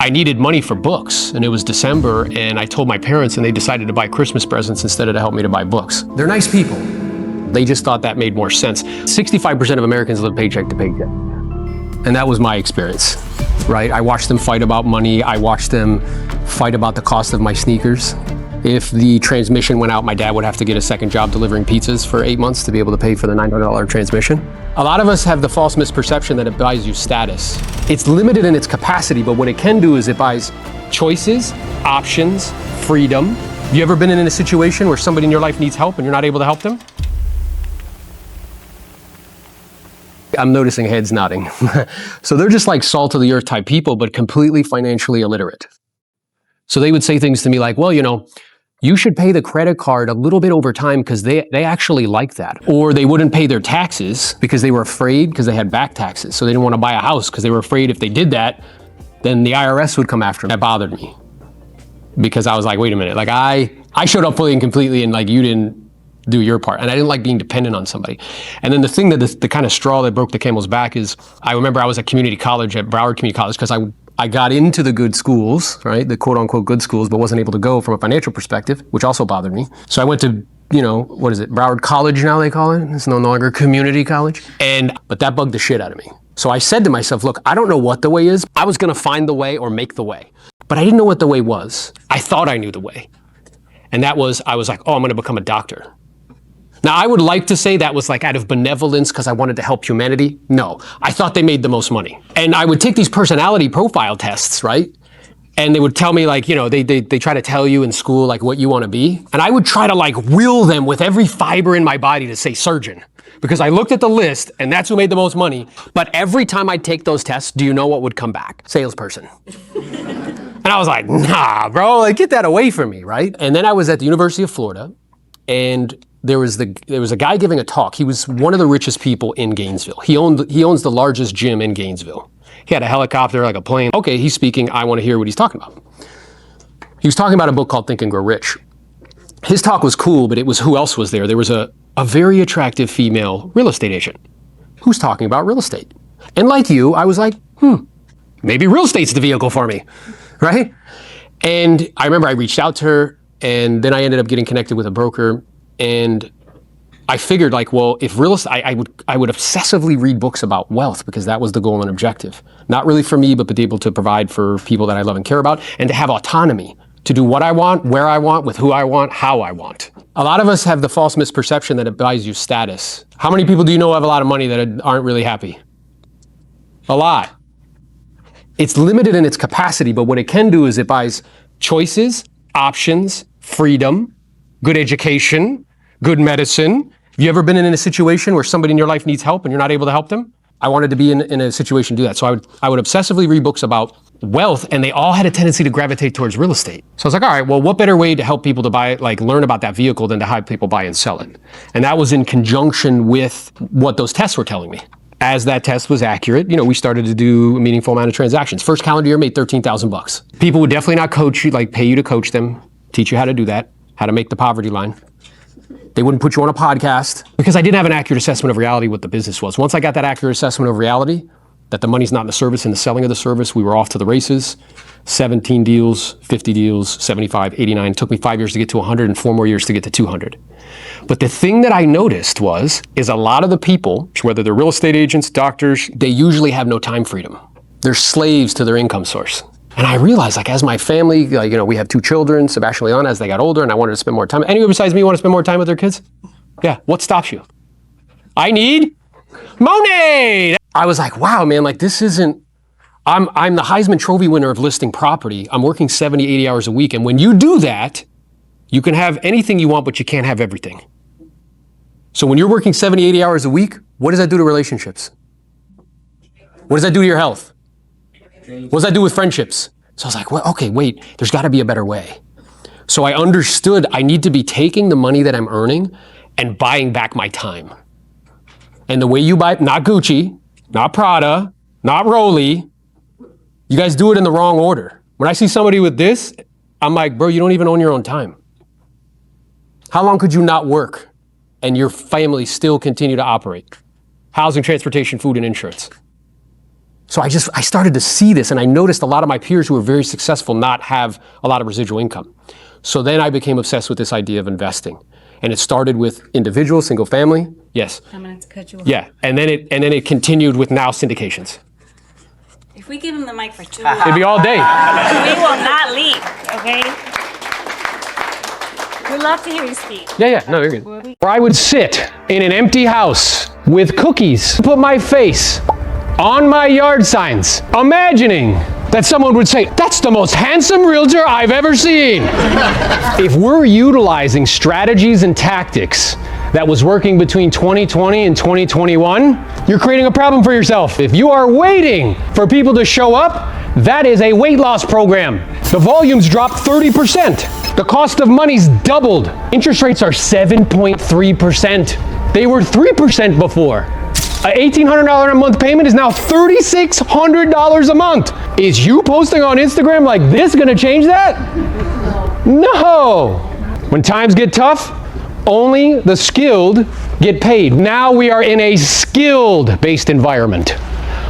I needed money for books, and it was December, and I told my parents, and they decided to buy Christmas presents instead of to help me to buy books. They're nice people. They just thought that made more sense. 65% of Americans live paycheck to paycheck. And that was my experience, right? I watched them fight about money. I watched them fight about the cost of my sneakers. If the transmission went out, my dad would have to get a second job delivering pizzas for 8 months to be able to pay for the $900 transmission. A lot of us have the false misperception that it buys you status. It's limited in its capacity, but what it can do is it buys choices, options, freedom. Have you ever been in a situation where somebody in your life needs help and you're not able to help them? I'm noticing heads nodding. So they're just like salt of the earth type people, but completely financially illiterate. So they would say things to me like, well, you know, you should pay the credit card a little bit over time because they actually like that. Or they wouldn't pay their taxes because they were afraid because they had back taxes. So they didn't want to buy a house because they were afraid if they did that, then the IRS would come after them. That bothered me because I was like, wait a minute, like I showed up fully and completely and like you didn't do your part. And I didn't like being dependent on somebody. And then the thing that the kind of straw that broke the camel's back is I remember I was at community college at Broward Community College because I got into the good schools, right? The quote unquote good schools, but wasn't able to go from a financial perspective, which also bothered me. So I went to, you know, what is it? Broward College now they call it. It's no longer community college. But that bugged the shit out of me. So I said to myself, look, I don't know what the way is. I was going to find the way or make the way, but I didn't know what the way was. I thought I knew the way. And that was, I was like, oh, I'm going to become a doctor. Now, I would like to say that was like out of benevolence because I wanted to help humanity. No, I thought they made the most money. And I would take these personality profile tests, right? And they would tell me like, you know, they try to tell you in school like what you want to be. And I would try to like will them with every fiber in my body to say surgeon. Because I looked at the list and that's who made the most money. But every time I'd take those tests, do you know what would come back? Salesperson. And I was like, nah, bro, like get that away from me, right? And then I was at the University of Florida and there was a guy giving a talk. He was one of the richest people in Gainesville. He owns the largest gym in Gainesville. He had a helicopter, like a plane. Okay, he's speaking. I want to hear what he's talking about. He was talking about a book called Think and Grow Rich. His talk was cool, but it was who else was there? There was a very attractive female real estate agent who's talking about real estate. And like you, I was like, maybe real estate's the vehicle for me, right? And I remember I reached out to her, and then I ended up getting connected with a broker. And I figured like, well, if real estate, I would obsessively read books about wealth because that was the goal and objective. Not really for me, but to be able to provide for people that I love and care about and to have autonomy to do what I want, where I want, with who I want, how I want. A lot of us have the false misperception that it buys you status. How many people do you know have a lot of money that aren't really happy? A lot. It's limited in its capacity, but what it can do is it buys choices, options, freedom, good education, good medicine. Have you ever been in a situation where somebody in your life needs help and you're not able to help them? I wanted to be in a situation to do that. So I would obsessively read books about wealth, and they all had a tendency to gravitate towards real estate. So I was like, all right, well, what better way to help people to buy, like learn about that vehicle than to help people buy and sell it? And that was in conjunction with what those tests were telling me. As that test was accurate, you know, we started to do a meaningful amount of transactions. First calendar year made $13,000. People would definitely not coach you, like pay you to coach them, teach you how to do that, how to make the poverty line. They wouldn't put you on a podcast because I didn't have an accurate assessment of reality what the business was. Once I got that accurate assessment of reality, that the money's not in the service and the selling of the service, we were off to the races. 17 deals, 50 deals, 75, 89. It took me 5 years to get to 100 and 4 more years to get to 200. But the thing that I noticed is a lot of the people, whether they're real estate agents, doctors, they usually have no time freedom. They're slaves to their income source. And I realized, like, as my family, like, you know, we have 2 children, Sebastian and Leona, as they got older, and I wanted to spend more time. Anyone besides me want to spend more time with their kids? Yeah, what stops you? I need money! I was like, wow, man, like, this isn't, I'm the Heisman Trophy winner of listing property. I'm working 70, 80 hours a week. And when you do that, you can have anything you want, but you can't have everything. So when you're working 70, 80 hours a week, what does that do to relationships? What does that do to your health? What does that do with friendships? So I was like, well, okay, wait, there's got to be a better way. So I understood I need to be taking the money that I'm earning and buying back my time. And the way you buy, not Gucci, not Prada, not Rolly, you guys do it in the wrong order. When I see somebody with this, I'm like, bro, you don't even own your own time. How long could you not work and your family still continue to operate? Housing, transportation, food, and insurance. So I started to see this, and I noticed a lot of my peers who were very successful not have a lot of residual income. So then I became obsessed with this idea of investing. And it started with individual, single family. Yes. I'm going to cut you off. Yeah, and then it continued with now syndications. If we give him the mic for 2 minutes, It'd be all day. we will not leave, okay? We'd love to hear you speak. Yeah, no, you're good. Or I would sit in an empty house with cookies, put my face on my yard signs, imagining that someone would say, "That's the most handsome realtor I've ever seen." If we're utilizing strategies and tactics that was working between 2020 and 2021, you're creating a problem for yourself. If you are waiting for people to show up, that is a weight loss program. The volumes dropped 30%. The cost of money's doubled. Interest rates are 7.3%. They were 3% before. An $1,800 a month payment is now $3,600 a month. Is you posting on Instagram like this gonna change that? No. When times get tough, only the skilled get paid. Now we are in a skilled-based environment.